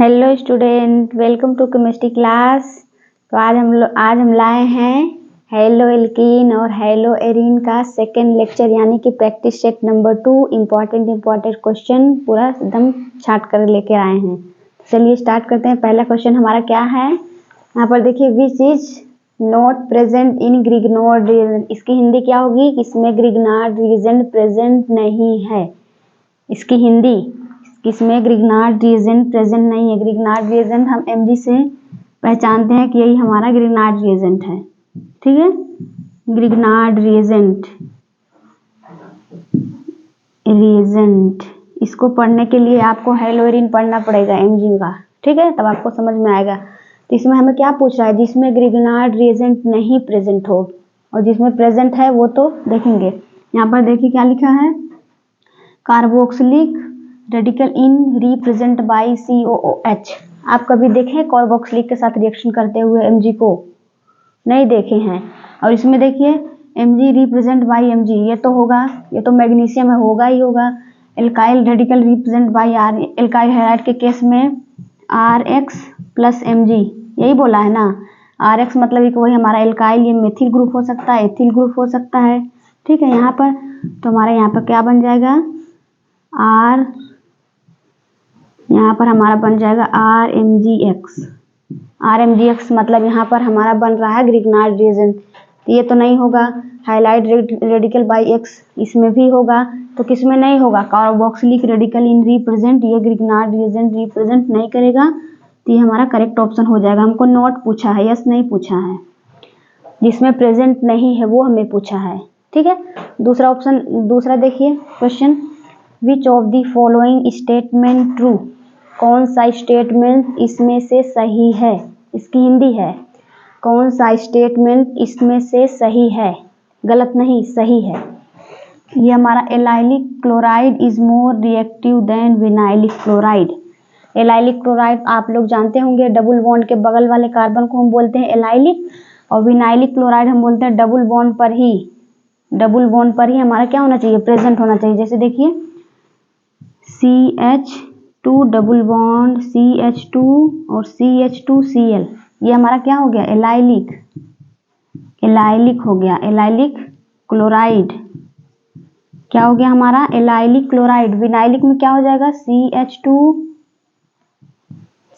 Hello student, welcome to chemistry class. तो आज हम लाए हैं हेलो एल्कीन और हेलो एरीन का सेकेंड लेक्चर यानी कि practice set number 2। Important question पूरा एकदम छाट कर लेकर आए हैं। चलिए स्टार्ट करते हैं। पहला क्वेश्चन हमारा क्या है, यहाँ पर देखिए, which is not present in Grignard reagent. इसकी हिंदी क्या होगी? इसमें ग्रिग्नार्ड रीजन प्रेजेंट नहीं है। इसकी हिंदी, इसमें ग्रिग्नार्ड रीजन प्रेजेंट नहीं है। ग्रिग्नार्ड रीजन हम एमजी से पहचानते हैं कि यही हमारा ग्रिग्नार्ड रीजेंट है। ठीक है, ग्रिग्नार्ड रीजेंट इसको पढ़ने के लिए आपको हेलो एरीन पढ़ना पड़ेगा एमजी का। ठीक है, तब आपको समझ में आएगा। तो इसमें हमें क्या पूछ रहा है? जिसमें ग्रिग्नार्ड रीजेंट नहीं प्रेजेंट हो, और जिसमें प्रेजेंट है वो तो देखेंगे। यहाँ पर देखिए क्या लिखा है, carboxylic radical in represent by COOH। आप कभी देखे कार्बोक्सिलिक के साथ रिएक्शन करते हुए Mg को? नहीं देखे हैं। और इसमें देखिए Mg रिप्रेजेंट बाय Mg, ये तो होगा, ये तो मैग्नीशियम है, होगा ही होगा। Alkyl radical represent by R, alkyl halide के केस में RX प्लस Mg, यही बोला है ना। RX मतलब एक वही हमारा एल्काइल, ये मेथिल ग्रुप हो सकता है, एथिल ग्रुप हो सकता है। ठीक है, यहाँ पर तो हमारा यहाँ पर क्या बन जाएगा, R, यहाँ पर हमारा बन जाएगा RMgX। RMgX मतलब यहाँ पर हमारा बन रहा है ग्रिग्नार्ड रीजन। ये तो नहीं होगा। हाइलाइट रेडिकल बाय X इसमें भी होगा, तो किसमें नहीं होगा? कार्बोक्सिलिक रेडिकल इन रिप्रेजेंट, ये ग्रिग्नार्ड रीजन रिप्रेजेंट नहीं करेगा। तो ये हमारा करेक्ट ऑप्शन हो जाएगा। हमको नॉट पूछा है, यस नहीं पूछा है। जिसमें प्रेजेंट नहीं है वो हमें पूछा है। ठीक है, दूसरा ऑप्शन, दूसरा देखिए question, which of the following statement true. कौन सा स्टेटमेंट इसमें से सही है? इसकी हिंदी है, कौन सा स्टेटमेंट इसमें से सही है? गलत नहीं, सही है। ये हमारा allylic chloride is more reactive than vinylic chloride. Allylic chloride आप लोग जानते होंगे, डबल बॉन्ड के बगल वाले कार्बन को हम बोलते हैं एलाइलिक, और विनाइलिक क्लोराइड हम बोलते हैं डबल बॉन्ड पर ही, डबल बॉन्ड पर ही हमारा क्या होना चाहिए? प्रेजेंट होना चाहिए। जैसे देखिए CH2 डबल बॉन्ड CH2 और CH2Cl, ये हमारा क्या हो गया? एलाइलिक, एलाइलिक हो गया। एलाइलिक क्लोराइड क्या हो गया हमारा? Allylic chloride. विनाइलिक में क्या हो जाएगा? CH2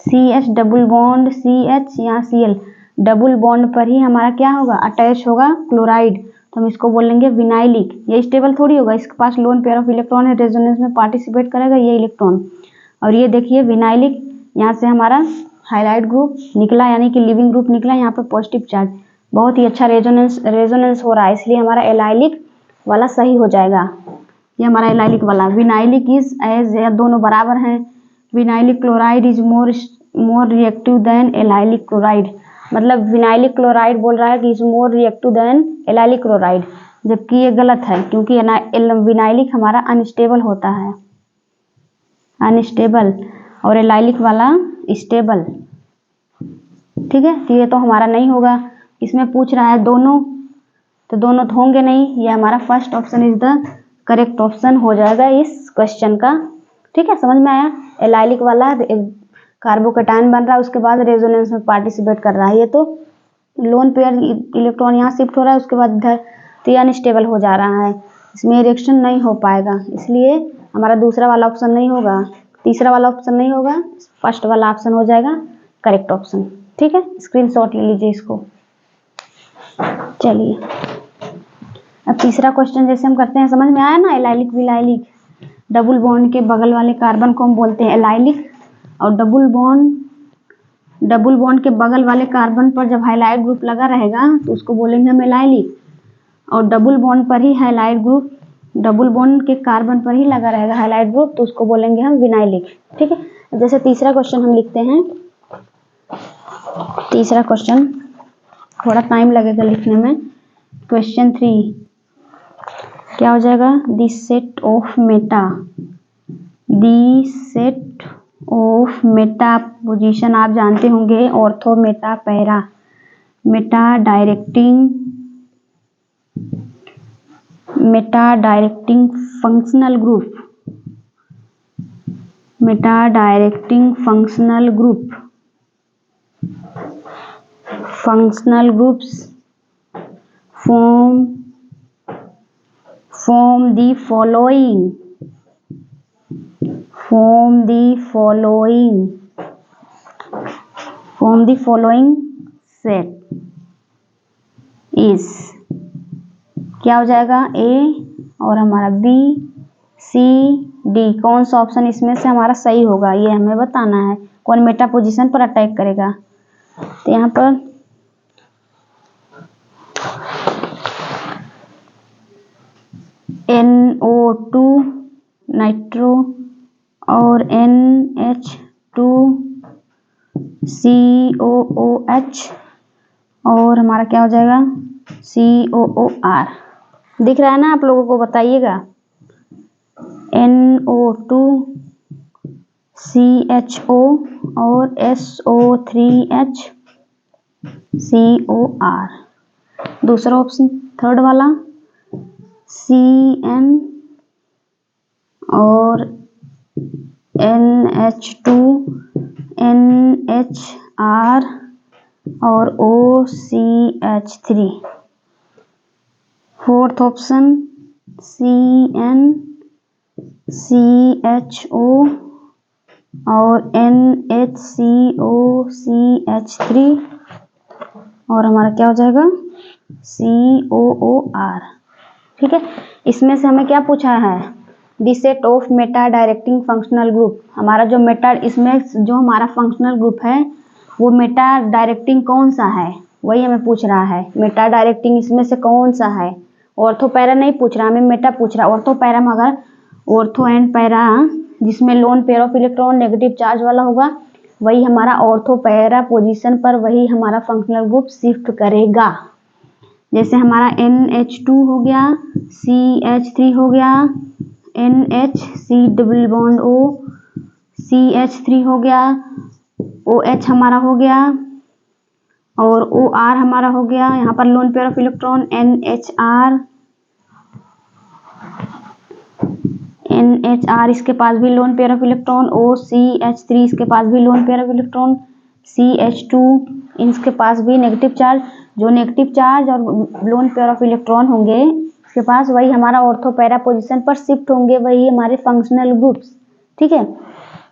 CH double bond CH, यहाँ Cl, डबल बॉन्ड पर ही हमारा क्या होगा? अटैच होगा क्लोराइड, तो हम इसको बोलेंगे विनाइलिक। ये स्टेबल थोड़ी होगा, इसके पास लोन पेयर ऑफ इलेक्ट्रॉन है, रेजोनेंस में पार्टिसिपेट करेगा ये इलेक्ट्रॉन। और ये देखिए विनाइलिक, यहाँ से हमारा हाइलाइट ग्रुप निकला यानी कि लिविंग ग्रुप निकला, यहाँ पर पॉजिटिव चार्ज, बहुत ही अच्छा रेजोनेंस हो रहा है, इसलिए हमारा एलाइलिक वाला सही हो जाएगा। ये हमारा एलाइलिक वाला। विनाइलिक इज एज, दोनों बराबर हैं। Vinylic chloride is more reactive than allylic chloride, मतलब विनाइलिक क्लोराइड बोल रहा है कि is more reactive than allylic chloride, जबकि ये गलत है, क्योंकि विनाइलिक हमारा अनस्टेबल होता है, अनस्टेबल, और एलाइलिक वाला स्टेबल। ठीक है, तो ये तो हमारा नहीं होगा। इसमें पूछ रहा है दोनों, तो दोनों तो होंगे नहीं। ये हमारा first option is the correct option हो जाएगा इस क्वेश्चन का। ठीक है, समझ में आया? एलाइलिक वाला कार्बोकेटायन बन रहा है, उसके बाद रेजोनेंस में पार्टिसिपेट कर रहा है, ये तो लोन पेयर इलेक्ट्रॉन यहाँ शिफ्ट हो रहा है, उसके बाद इधर, तो ये अनस्टेबल हो जा रहा है, इसमें रिएक्शन नहीं हो पाएगा, इसलिए हमारा दूसरा वाला ऑप्शन नहीं होगा, तीसरा वाला ऑप्शन नहीं होगा, फर्स्ट वाला ऑप्शन हो जाएगा करेक्ट ऑप्शन। ठीक है, स्क्रीनशॉट ले लीजिए इसको। चलिए अब तीसरा क्वेश्चन जैसे हम करते हैं, समझ में आया ना? एलाइलिक विलाइलिक, डबल बॉन्ड के बगल वाले कार्बन को हम बोलते हैं एलाइलिक, और डबल बॉन्ड के बगल वाले कार्बन पर जब हाइलाइट ग्रुप लगा रहेगा तो उसको बोलेंगे हम एलाइलिक, और डबल बॉन्ड पर ही हाइलाइट ग्रुप, डबल बॉन्ड के कार्बन पर ही लगा रहेगा हाइलाइट ग्रुप, तो उसको बोलेंगे हम विनाइलिक। ठीक है, जैसे तीसरा क्वेश्चन हम लिखते हैं। तीसरा क्वेश्चन थोड़ा टाइम लगेगा लिखने में। क्वेश्चन 3 क्या हो जाएगा? This set of Meta position आप जानते होंगे, ortho, Meta, para. Meta directing functional group, Meta directing functional groups form the following set is, क्या हो जाएगा A और हमारा B C D, कौन सा ऑप्शन इसमें से हमारा सही होगा ये हमें बताना है। कौन मेटा पोजीशन पर अटैक करेगा। तो यहाँ पर NO2 नाइट्रो और NH2 COOH और हमारा क्या हो जाएगा COOR। दिख रहा है ना आप लोगों को, बताइएगा। NO2 CHO और SO3H COR। दूसरा ऑप्शन थर्ड वाला CN और NH2 NHR और OCH3। Fourth option CN CHO और NHCO CH3 और हमारा क्या हो जाएगा COOR। ठीक है, इसमें से हमें क्या पूछा है, the set of Meta directing functional group. हमारा जो मेटा, इसमें जो हमारा फंक्शनल ग्रुप है वो मेटा डायरेक्टिंग कौन सा है, वही हमें पूछ रहा है। मेटा डायरेक्टिंग इसमें से कौन सा है। ऑर्थो पैरा नहीं पूछ रहा, हमें मेटा पूछ रहा। ऑर्थो पैरा में अगर ऑर्थो एंड पैरा जिसमें lone pair of electron negative charge वाला होगा, वही हमारा ऑर्थो पैरा पोजीशन पर वही हमारा फंक्शनल ग्रुप शिफ्ट करेगा। जैसे हमारा NH2 हो गया, CH3 हो गया, NHC double bond O, CH3 हो गया, OH हमारा हो गया और OR हमारा हो गया। यहाँ पर lone pair of electron NHR इसके पास भी lone pair of electron, OCH3 इसके पास भी lone pair of electron, CH2 इसके पास भी नेगेटिव चार्ज। जो नेगेटिव चार्ज और लोन पेयर ऑफ इलेक्ट्रॉन होंगे इसके पास, वही हमारा ऑर्थो पैरा पोजीशन पर शिफ्ट होंगे, वही हमारे फंक्शनल ग्रुप्स। ठीक है,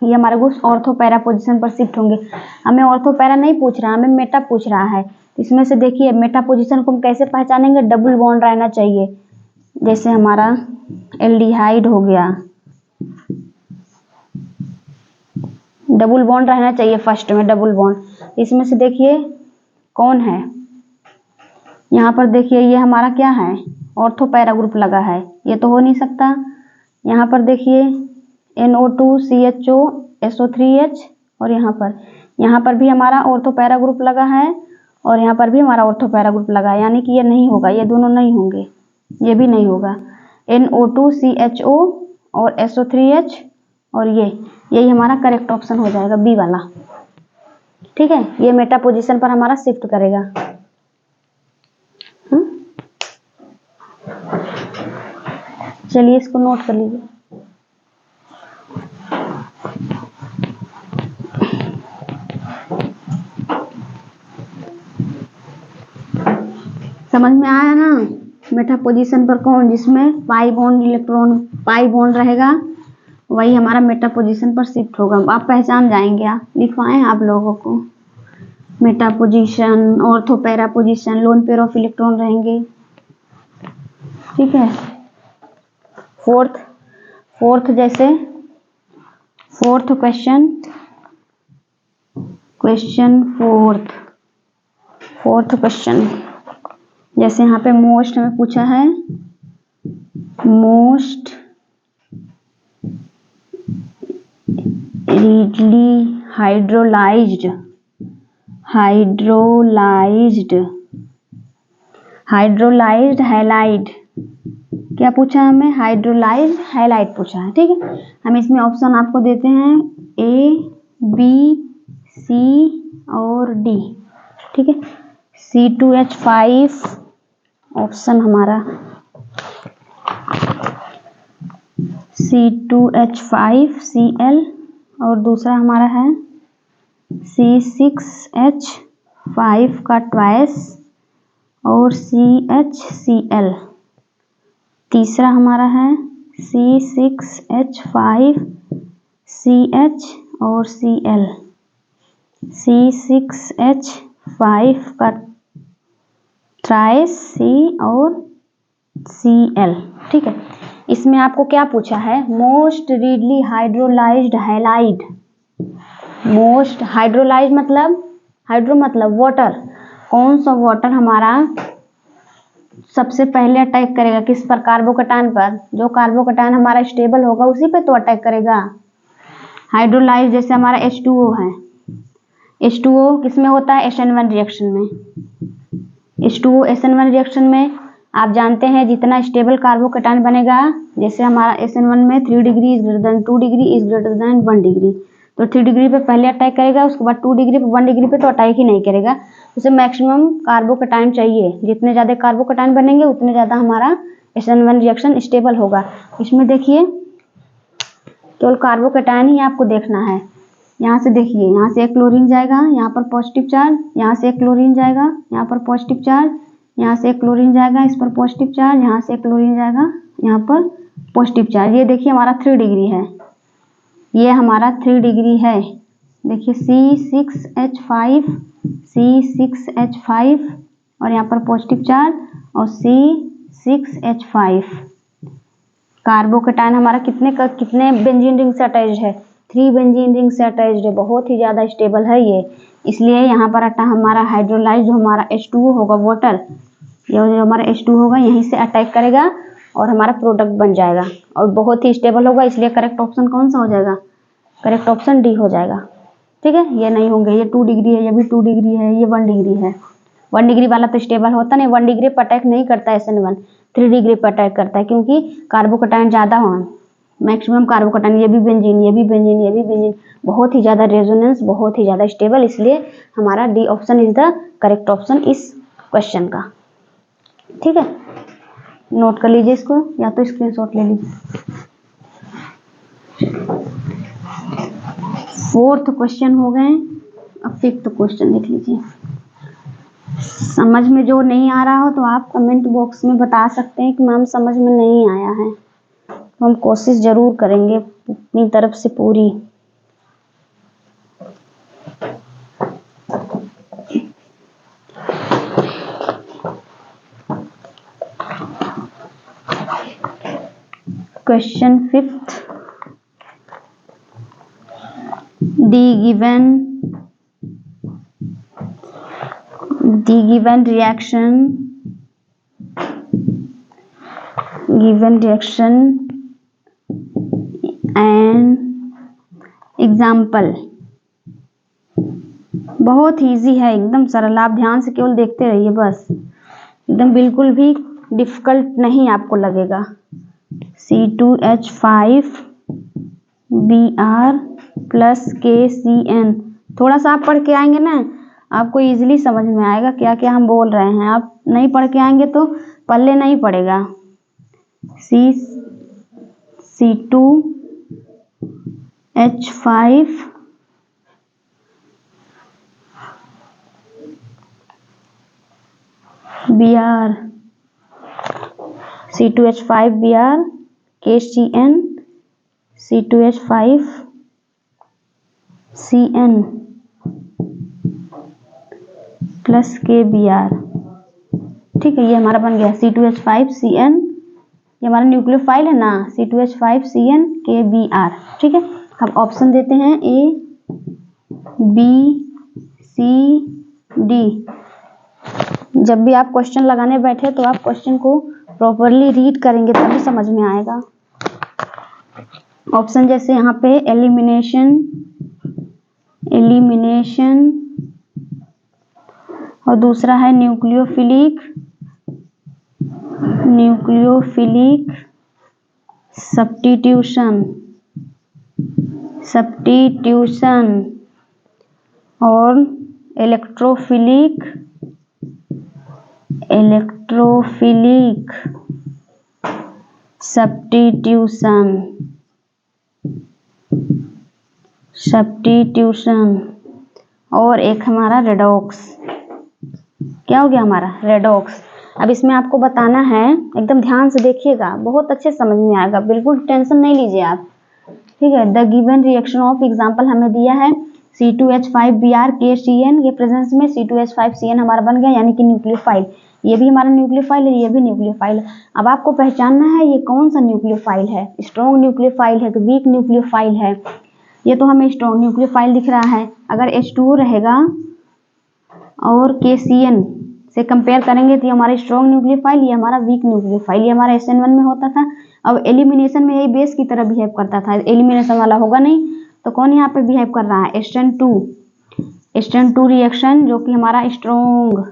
ये हमारे ग्रुप्स ऑर्थो पैरा पोजीशन पर शिफ्ट होंगे। हमें ऑर्थो पैरा नहीं पूछ रहा, हमें मेटा पूछ रहा है। इसमें से देखिए मेटा पोजीशन को हम कैसे पहचानेंगे, डबल बॉन्ड रहना चाहिए। जैसे हमारा एल्डिहाइड हो गया, डबल बॉन्ड रहना चाहिए फर्स्ट में, डबल बॉन्ड। इसमें से देखिए कौन है, यहाँ पर देखिए ये हमारा क्या है, ऑर्थो पैरा ग्रुप लगा है, ये तो हो नहीं सकता। यहाँ पर देखिए NO2 CHO SO3H और यहाँ पर भी हमारा ऑर्थो पैरा ग्रुप लगा है और यहाँ पर भी हमारा ऑर्थो पैरा ग्रुप लगा है, यानी कि ये नहीं होगा, ये दोनों नहीं होंगे, ये भी नहीं होगा। NO2 CHO और SO3H और यही हमारा करेक्ट ऑप्शन हो जाएगा, बी वाला। ठीक है, ये मेटा पोजीशन पर हमारा शिफ्ट करेगा। चलिए इसको नोट कर लीजिए। समझ में आया ना, मेटा पोजीशन पर कौन, जिसमें पाई बॉन्ड रहेगा, वही हमारा मेटा पोजीशन पर शिफ्ट होगा। आप पहचान जाएंगे, आप लिखवाएं आप लोगों को, Meta position, ortho para position, lone pair of electron रहेंगे। ठीक है, फोर्थ जैसे फोर्थ क्वेश्चन जैसे यहाँ पे मोस्ट हमें पूछा है, मोस्ट रीडली हाइड्रोलाइज्ड हैलाइड, क्या पूछा हमें, हाइड्रोलाइज्ड हैलाइड पूछा है। ठीक है, हम इसमें ऑप्शन आपको देते हैं A, B, C और D। ठीक है, C2H5 ऑप्शन हमारा, C2H5Cl और दूसरा हमारा है C6H5 का ट्वाइस और CHCl। तीसरा हमारा है C6H5CH और Cl। C6H5 का ट्राइस C और Cl। ठीक है, इसमें आपको क्या पूछा है? Most readily hydrolysed halide. Most hydrolyse मतलब, हाइड्रो मतलब वाटर, कौन सा वाटर हमारा सबसे पहले अटैक करेगा? किस पर? कार्बोकैटायन पर। जो कार्बोकैटायन हमारा स्टेबल होगा उसी पे तो अटैक करेगा। हाइड्रोलाइज जैसे हमारा H2O है, H2O किस में होता है? SN1 रिएक्शन में। H2O SN1 रिएक्शन में आप जानते हैं जितना स्टेबल कार्बोकैटायन बनेगा, जैसे हमारा SN1 में 3 degree is greater than 2 degree is greater than 1 degree, तो 3 डिग्री पे पहले अटैक करेगा, उसके बाद 2 डिग्री पे, 1 डिग्री पे तो अटैक ही नहीं करेगा। उसे मैक्सिमम कार्बोकैटायन चाहिए, जितने ज़्यादा कार्बोकैटायन बनेंगे उतने ज़्यादा हमारा SN1 रिएक्शन स्टेबल होगा। इसमें देखिए केवल कार्बोकैटायन ही आपको देखना है। यहाँ से देखिए, यहाँ से एक क्लोरीन जाएगा, यहाँ पर पॉजिटिव चार्ज, यहाँ से एक क्लोरीन जाएगा, यहाँ पर पॉजिटिव चार्ज, यहाँ से एक क्लोरीन जाएगा, इस पर पॉजिटिव चार्ज, यहाँ से एक क्लोरीन जाएगा, यहाँ पर पॉजिटिव चार्ज। ये देखिए हमारा 3 डिग्री है, ये हमारा 3 डिग्री है। देखिए C6H5 C6H5 और यहाँ पर पॉजिटिव चार्ज और C6H5। कार्बोकैटायन हमारा कितने बेंजीन रिंग से अटैच्ड है? 3 बेंजीन रिंग से अटैच्ड है, बहुत ही ज़्यादा स्टेबल है ये। इसलिए यहाँ पर हमारा हाइड्रोलाइज जो हमारा H2O होगा वाटर, जो हमारा H2O होगा यहीं से अटैक करेगा और हमारा प्रोडक्ट बन जाएगा और बहुत ही स्टेबल होगा। इसलिए करेक्ट ऑप्शन कौन सा हो जाएगा? करेक्ट ऑप्शन डी हो जाएगा। ठीक है, ये नहीं होंगे, ये 2 डिग्री है, ये भी 2 डिग्री है, ये 1 डिग्री है। 1 डिग्री वाला तो स्टेबल होता नहीं, 1 डिग्री पर अटैक नहीं करता SN1, 3 डिग्री पर अटैक करता है, क्योंकि कार्बोकैटायन ज़्यादा हो, मैक्सिमम कार्बोकैटायन, ये भी बेंजीन, ये भी बेंजीन, ये भी बेंजीन, बहुत ही ज़्यादा रेजोनेंस, बहुत ही ज़्यादा स्टेबल। इसलिए हमारा D option is the correct option इस क्वेश्चन का। ठीक है, नोट कर लीजिए इसको या तो स्क्रीनशॉट ले लीजिए। 4th क्वेश्चन हो गए, अब 5th क्वेश्चन देख लीजिए। समझ में जो नहीं आ रहा हो तो आप कमेंट बॉक्स में बता सकते हैं कि मैम समझ में नहीं आया है, तो हम कोशिश जरूर करेंगे अपनी तरफ से पूरी। Question 5th, the given reaction and example। बहुत इजी है, एकदम सरल, आप ध्यान से केवल देखते रहिए बस, एकदम बिल्कुल भी डिफिकल्ट नहीं आपको लगेगा। C2H5Br प्लस KCN, थोड़ा सा आप पढ़ के आएंगे ना, आपको इजीली समझ में आएगा क्या क्या हम बोल रहे हैं। आप नहीं पढ़ के आएंगे तो पल्ले नहीं पड़ेगा। C2H5 Br, C2H5Br KCN, C2H5CN plus KBr। ठीक है, ये हमारा बन गया C2H5CN, ये हमारा न्यूक्लियोफाइल है ना, C2H5CN KBr। ठीक है, हम ऑप्शन देते हैं A B C D। जब भी आप क्वेश्चन लगाने बैठे तो आप क्वेश्चन को प्रॉपरली रीड करेंगे तभी समझ में आएगा। ऑप्शन जैसे यहाँ पे एलिमिनेशन और दूसरा है न्यूक्लियोफिलिक सब्स्टिट्यूशन और इलेक्ट्रोफिलिक सब्स्टिट्यूशन। सब्स्टिट्यूशन, और एक हमारा रेडॉक्स। क्या हो गया हमारा? रेडॉक्स। अब इसमें आपको बताना है, एकदम ध्यान से देखिएगा, बहुत अच्छे समझ में आएगा, बिल्कुल टेंशन नहीं लीजिए आप, ठीक है। The given reaction of, example हमें दिया है C2H5Br KCN के प्रेजेंस में C2H5CN हमारा बन गया, यानी कि न्यूक्लियोफाइल। ये भी हमारा न्यूक्लियोफाइल है, ये भी न्यूक्लियोफाइल है। अब आपको पहचानना है ये कौन सा न्यूक्लियोफाइल है, स्ट्रॉन्ग न्यूक्लियोफाइल है कि वीक न्यूक्लियोफाइल है। ये तो हमें स्ट्रॉन्ग न्यूक्लियोफाइल दिख रहा है। अगर H2O रहेगा और KCN से कंपेयर करेंगे तो ये हमारा स्ट्रॉन्ग न्यूक्लियोफाइल, ये हमारा वीक न्यूक्लियोफाइल। ये हमारा SN1 में होता था। अब एलिमिनेशन में यही बेस की तरह बिहेव करता था, एलिमिनेशन वाला होगा नहीं, तो कौन यहाँ पे बिहेव कर रहा है? SN2 रिएक्शन, जो कि हमारा स्ट्रॉन्ग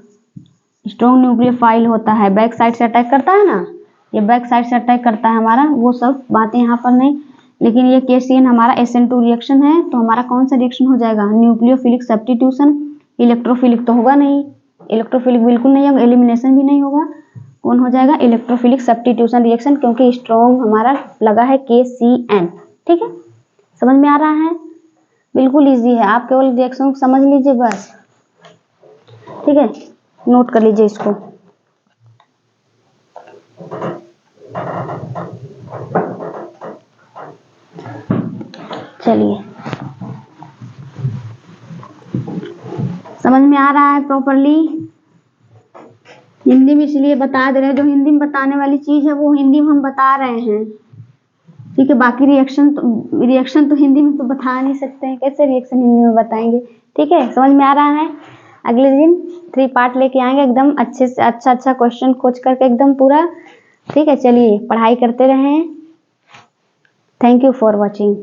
न्यूक्लियोफाइल होता है, बैक साइड से अटैक करता है ना, ये बैक साइड से अटैक करता है हमारा, वो सब बातें यहाँ पर नहीं। लेकिन ये KCN हमारा SN2 रिएक्शन है, तो हमारा कौन सा रिएक्शन हो जाएगा? Nucleophilic substitution. इलेक्ट्रोफिलिक तो होगा नहीं, इलेक्ट्रोफिलिक बिल्कुल नहीं होगा, एलिमिनेशन भी नहीं होगा। कौन हो जाएगा? इलेक्ट्रोफिलिक सब्स्टिट्यूशन रिएक्शन, क्योंकि स्ट्रॉन्ग हमारा लगा है KCN। ठीक है, समझ में आ रहा है? बिल्कुल इजी है, आप केवल रिएक्शन को समझ लीजिए बस, ठीक है। नोट कर लीजिए इसको। चलिए, समझ में आ रहा है प्रॉपरली? हिंदी में इसलिए बता दे रहे हैं, जो हिंदी में बताने वाली चीज है वो हिंदी में हम बता रहे हैं, ठीक है। बाकी रिएक्शन तो हिंदी में तो बता नहीं सकते हैं, कैसे रिएक्शन हिंदी में बताएंगे? ठीक है, समझ में आ रहा है? अगले दिन 3 पार्ट लेके आएंगे, एकदम अच्छे से अच्छा क्वेश्चन खोज करके एकदम पूरा, ठीक है। चलिए, पढ़ाई करते रहें। Thank you for watching.